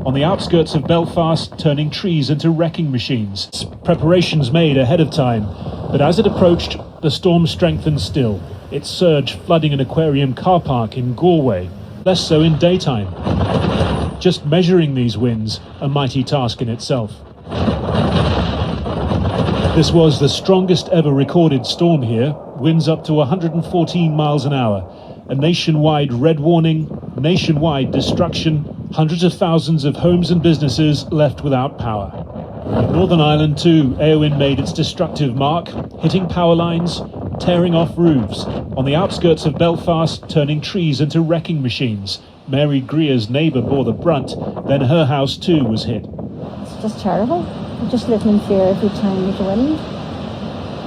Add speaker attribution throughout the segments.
Speaker 1: On the outskirts of Belfast, turning trees into wrecking machines. Preparations made ahead of time, but as it approached, the storm strengthened still. It surged, flooding an aquarium car park in Galway, less so in daytime. Just measuring these winds, a mighty task in itself. This was the strongest ever recorded storm here, winds up to 114 miles an hour. A nationwide red warning, nationwide destruction, hundreds of thousands of homes and businesses left without power. In Northern Ireland too, Eowyn made its destructive mark, hitting power lines, tearing off roofs. On the outskirts of Belfast, turning trees into wrecking machines. Mary Greer's neighbour bore the brunt, then her house too was hit.
Speaker 2: It's just terrible. We're just living in fear every time there's a wind.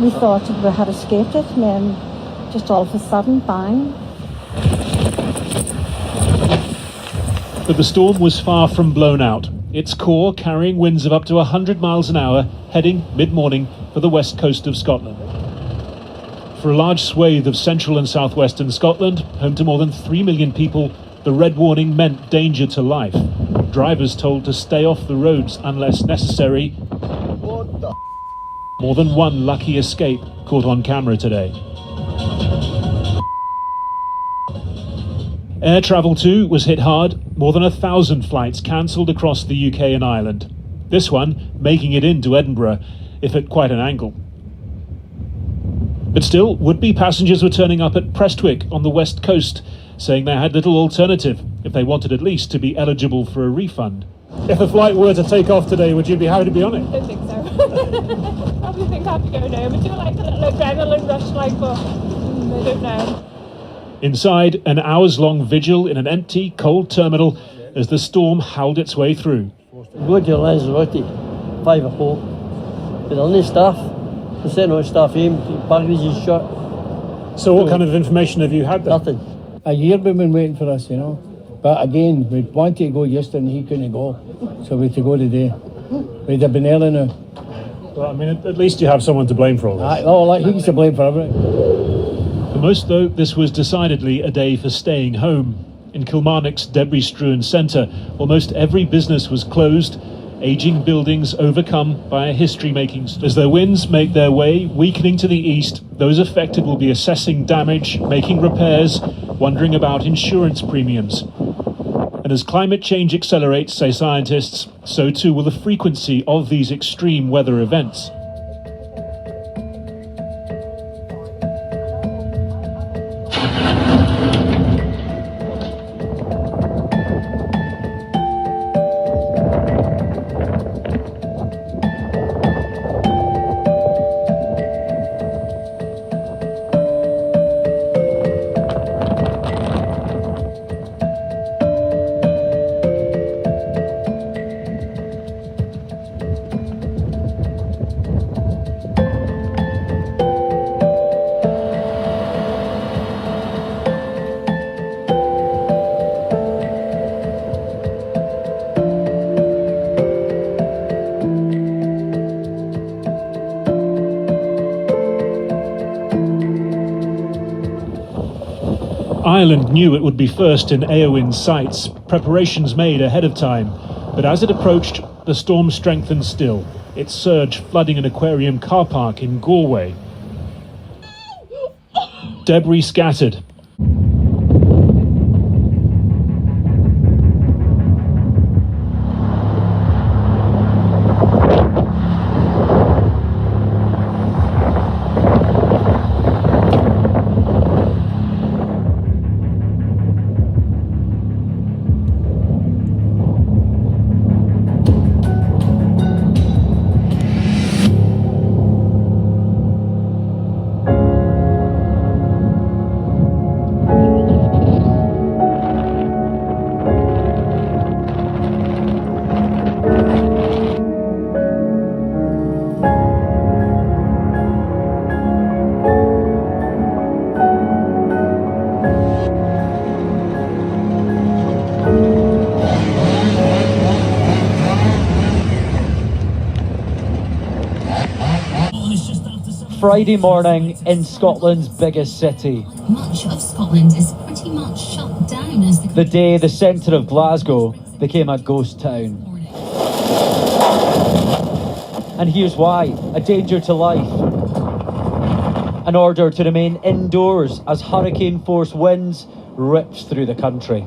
Speaker 2: We thought we had escaped it, and then just all of a sudden, bang.
Speaker 1: But the storm was far from blown out. Its core carrying winds of up to 100 miles an hour, heading mid-morning for the west coast of Scotland. For a large swathe of central and southwestern Scotland, home to more than 3 million people, the red warning meant danger to life. Drivers told to stay off the roads unless necessary. More than one lucky escape caught on camera today. Air travel too was hit hard. More than 1,000 flights cancelled across the UK and Ireland. This one making it into Edinburgh, if at quite an angle. But still, would-be passengers were turning up at Prestwick on the west coast, saying they had little alternative if they wanted at least to be eligible for a refund. If a flight were to take off today, would you be happy to be on it?
Speaker 3: I don't think so. Probably think I'd be going home. I do like a little adrenaline rush, but I don't know.
Speaker 1: Inside, an hours-long vigil in an empty, cold terminal as the storm howled its way through.
Speaker 4: Go to Lanzarote, 5 o'clock. But only staff. They're sitting on staff aim, baggage is shut.
Speaker 1: So what kind of information have you had then?
Speaker 4: Nothing. A year we've been waiting for this, But again, we wanted to go yesterday and he couldn't go. So we had to go today. We'd have been early now.
Speaker 1: Well, I mean, at least you have someone to blame for all this.
Speaker 4: He's to blame for everything.
Speaker 1: For most, though, this was decidedly a day for staying home. In Kilmarnock's debris-strewn centre, almost every business was closed, ageing buildings overcome by a history-making. As their winds make their way, weakening to the east, those affected will be assessing damage, making repairs, wondering about insurance premiums. And as climate change accelerates, say scientists, so too will the frequency of these extreme weather events. Ireland knew it would be first in Eowyn's sights, preparations made ahead of time. But as it approached, the storm strengthened still. It surged, flooding an aquarium car park in Galway. Debris scattered.
Speaker 5: Friday morning in Scotland's biggest city.
Speaker 6: Much of Scotland is pretty much shut down as
Speaker 5: The day the centre of Glasgow became a ghost town. And here's why: a danger to life. An order to remain indoors as hurricane-force winds ripped through the country.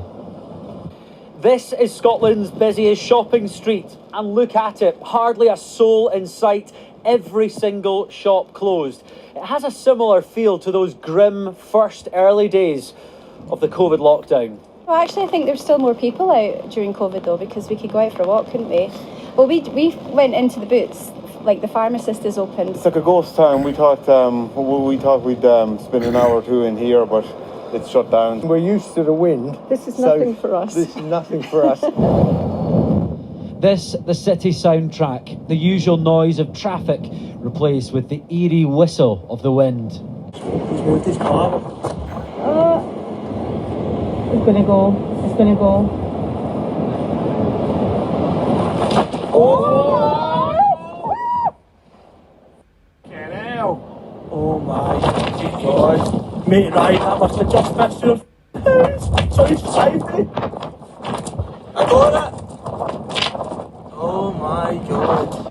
Speaker 5: This is Scotland's busiest shopping street, and look at it, hardly a soul in sight, every single shop closed. It has a similar feel to those grim first early days of the COVID lockdown.
Speaker 6: Well, actually, I think there's still more people out during COVID though, because we could go out for a walk, couldn't we? Well, we went into the boots, like the pharmacist is open.
Speaker 7: It's like a ghost town. We thought we'd spend an hour or two in here, but it's shut down.
Speaker 4: We're used to the wind.
Speaker 2: This is nothing for us.
Speaker 4: This is nothing for us.
Speaker 5: This, the city soundtrack, the usual noise of traffic replaced with the eerie whistle of the wind.
Speaker 2: It's gonna go. It's gonna go.
Speaker 8: Oh my God. Mate, right, that must have just missed your face. So you saved me. I got it. Oh my God.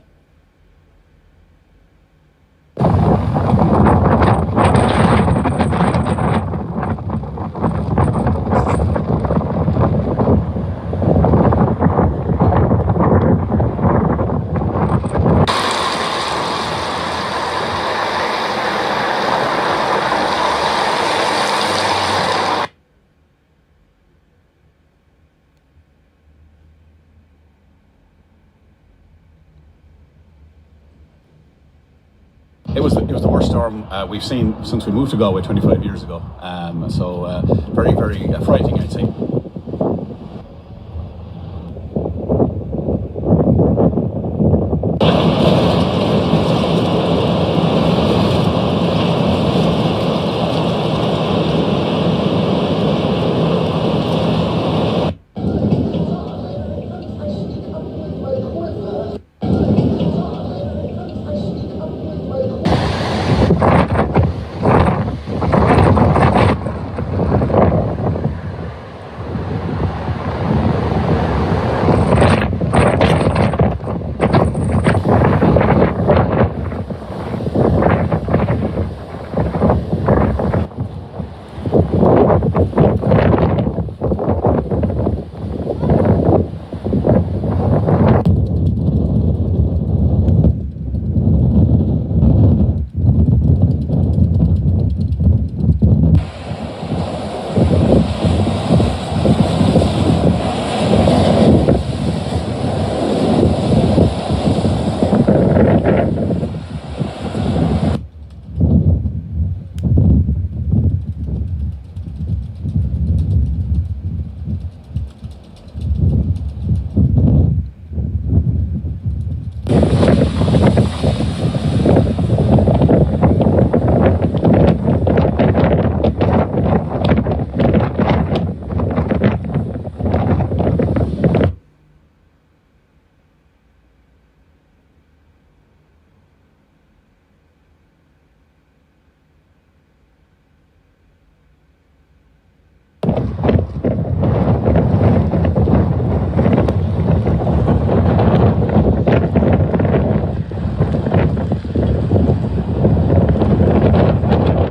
Speaker 9: It was the worst storm we've seen since we moved to Galway 25 years ago. Very, very frightening, I'd say.